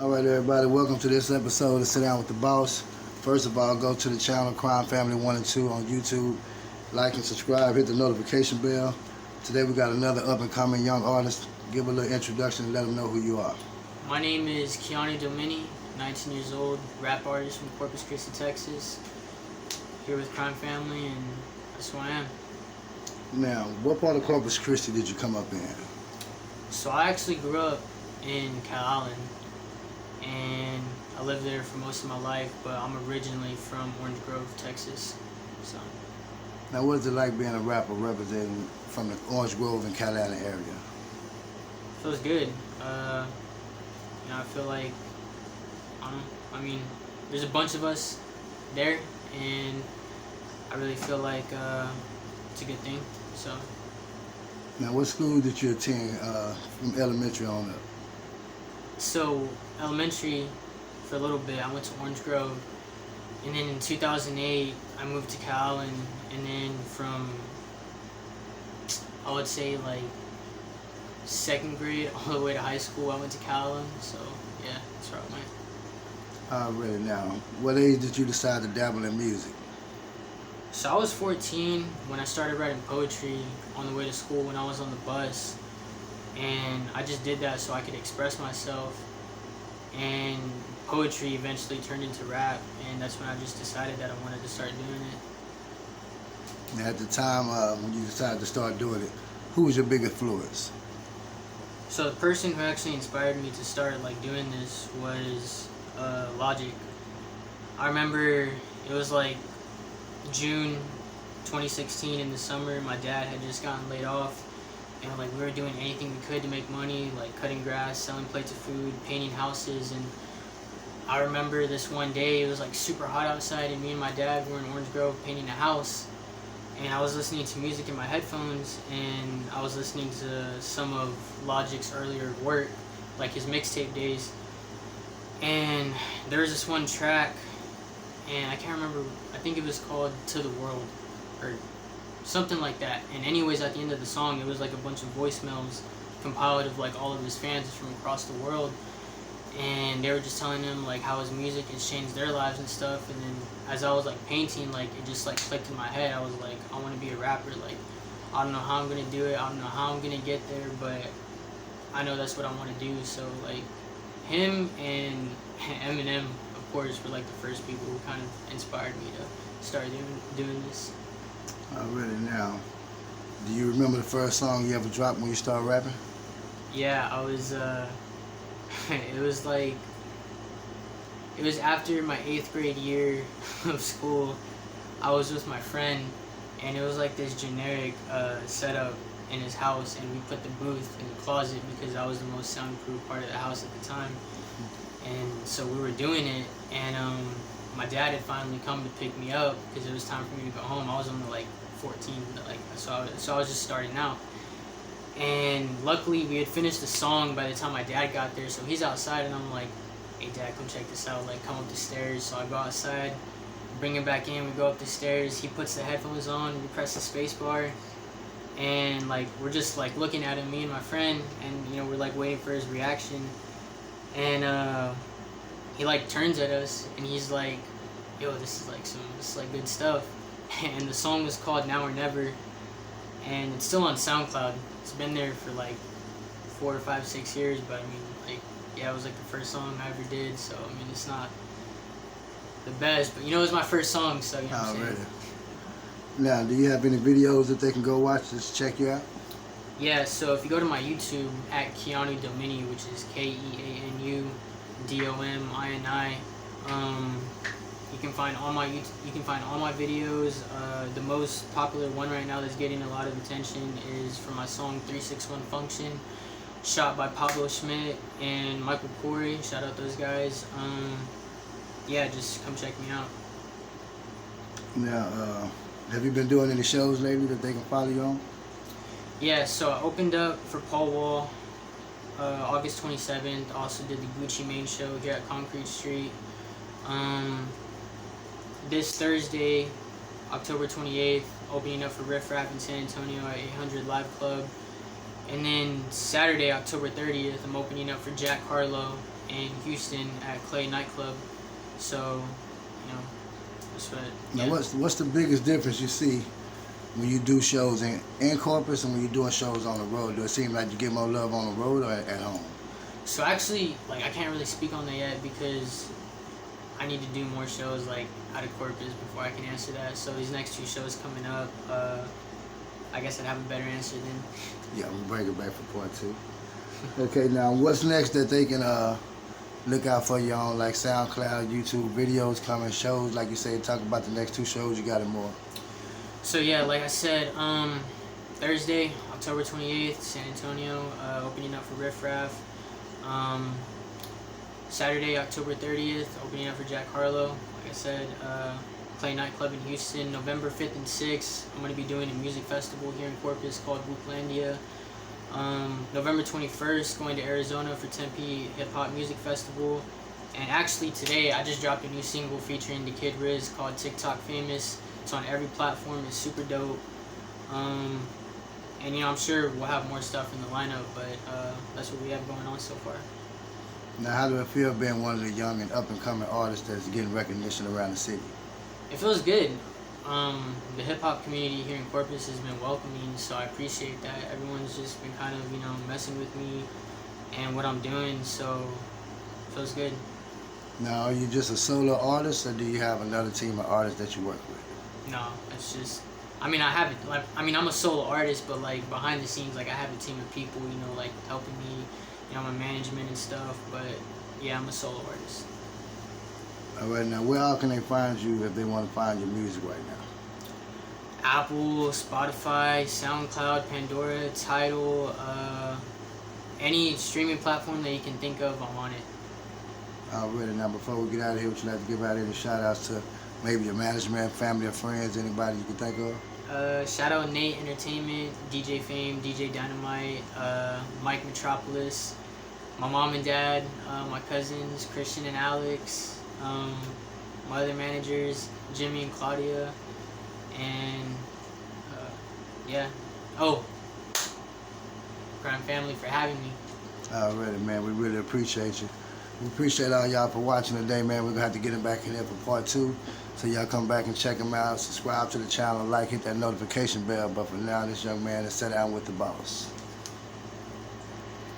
Alright everybody, welcome to this episode of Sit Down with the Boss. First of all, go to the channel Crime Family 1 and 2 on YouTube. Like and subscribe, hit the notification bell. Today we got another up and coming young artist. Give a little introduction and let them know who you are. My name is Keanu Domini, 19 years old, rap artist from Corpus, Christi, Texas. Here with Crime Family, and that's who I am. Now, what part of Corpus Christi did you come up in? So I actually grew up in Cal Allen, and I lived there for most of my life, but I'm originally from Orange Grove, Texas. So. Now, what is it like being a rapper representing from the Orange Grove and Cal Allen area? Feels good. I feel like, there's a bunch of us there, and I really feel like it's a good thing. So. Now, what school did you attend from elementary on up? So, elementary, for a little bit, I went to Orange Grove, and then in 2008, I moved to Cal Allen, and then from, I would say, like, 2nd grade all the way to high school, I went to Cal Allen, so, yeah, that's where I went. Already. Now, what age did you decide to dabble in music? So I was 14 when I started writing poetry on the way to school when I was on the bus, and I just did that so I could express myself, and poetry eventually turned into rap, and that's when I just decided that I wanted to start doing it. Now, at the time when you decided to start doing it, who was your big influence? So the person who actually inspired me to start doing this was Logic. I remember it was like June 2016 in the summer. My dad had just gotten laid off, and we were doing anything we could to make money, like cutting grass, selling plates of food, painting houses. And I remember this one day, it was like super hot outside, and me and my dad were in Orange Grove painting a house, and I was listening to music in my headphones, and I was listening to some of Logic's earlier work, like his mixtape days. And there was this one track, and I can't remember, I think it was called To the World, or something like that. And anyways, at the end of the song, it was like a bunch of voicemails compiled of all of his fans from across the world, and they were just telling him how his music has changed their lives and stuff. And then as I was painting, it just clicked in my head. I was like, I want to be a rapper. I don't know how I'm gonna do it, I don't know how I'm gonna get there, but I know that's what I want to do. So him and Eminem, of course, were the first people who kind of inspired me to start doing this. Already. Now, do you remember the first song you ever dropped when you started rapping? Yeah, I was, it was after my 8th grade year of school. I was with my friend, and it was this generic setup in his house, and we put the booth in the closet because that was the most soundproof part of the house at the time. And so we were doing it, and my dad had finally come to pick me up because it was time for me to go home. I was only 14, so I was just starting out. And luckily we had finished the song by the time my dad got there, so he's outside, and I'm like, hey Dad, come check this out, come up the stairs. So I go outside, bring him back in, we go up the stairs, he puts the headphones on, we press the space bar, and we're just looking at him, me and my friend, and we're waiting for his reaction. And he turns at us, and he's like, yo, this is good stuff. And the song was called Now or Never, and it's still on SoundCloud. It's been there for 4 or 5, 6 years, but yeah, it was the first song I ever did, so it's not the best, but it was my first song, so you know what I'm saying. Already. Now, do you have any videos that they can go watch, just check you out? Yeah, so if you go to my YouTube at Keanu Domini, which is KEANU DOMINI, you can find all my videos. The most popular one right now that's getting a lot of attention is for my song 361 Function, shot by Pablo Schmidt and Michael Corey. Shout out those guys. Yeah, just come check me out. Now, have you been doing any shows lately that they can follow you on? Yeah, so I opened up for Paul Wall August 27th. Also did the Gucci Mane show here at Concrete Street. This Thursday, October 28th, opening up for Riff Raff in San Antonio at 800 Live Club. And then Saturday, October 30th, I'm opening up for Jack Harlow in Houston at Clay nightclub. So, you know, that's what. Now, Yeah. what's the biggest difference you see when you do shows in Corpus and when you're doing shows on the road? Do it seem like you get more love on the road or at home? So actually, like, I can't really speak on that yet because I need to do more shows like out of Corpus before I can answer that. So these next 2 shows coming up, I guess I'd have a better answer then. Yeah, we'll bring it back for part 2. Okay, now what's next that they can look out for you on, like SoundCloud, YouTube, videos coming, shows, like you said, talk about the next 2 shows, you got it more. So yeah, like I said, Thursday, October 28th, San Antonio, opening up for Riff Raff. Saturday, October 30th, opening up for Jack Harlow. Like I said, Clay nightclub in Houston. November 5th and 6th, I'm going to be doing a music festival here in Corpus called Booplandia. November 21st, going to Arizona for Tempe Hip Hop Music Festival. And actually today, I just dropped a new single featuring the Kid Riz called TikTok Famous. It's on every platform. It's super dope. And you know, I'm sure we'll have more stuff in the lineup, but that's what we have going on so far. Now, how do it feel being one of the young and up-and-coming artists that's getting recognition around the city? It feels good. The hip-hop community here in Corpus has been welcoming, so I appreciate that. Everyone's just been kind of, you know, messing with me and what I'm doing, so it feels good. Now, are you just a solo artist, or do you have another team of artists that you work with? No, it's just, I mean, I'm a solo artist, but like behind the scenes, like I have a team of people, you know, like helping me, you know, my management and stuff, but yeah, I'm a solo artist. All right, now where all can they find you if they want to find your music right now? Apple, Spotify, SoundCloud, Pandora, Tidal, any streaming platform that you can think of, I'm on it. Already. Now, before we get out of here, would you like to give out any shout-outs to maybe your management, family, or friends, anybody you can think of? Shout out Nate Entertainment, DJ Fame, DJ Dynamite, Mike Metropolis, my mom and dad, my cousins, Christian and Alex, my other managers, Jimmy and Claudia, and yeah. Oh, Crime Family for having me. Already, man. We really appreciate you. We appreciate all y'all for watching today, man. We're going to have to get him back in here for part 2. So y'all come back and check him out. Subscribe to the channel, like, hit that notification bell. But for now, this young man is set down with the boss.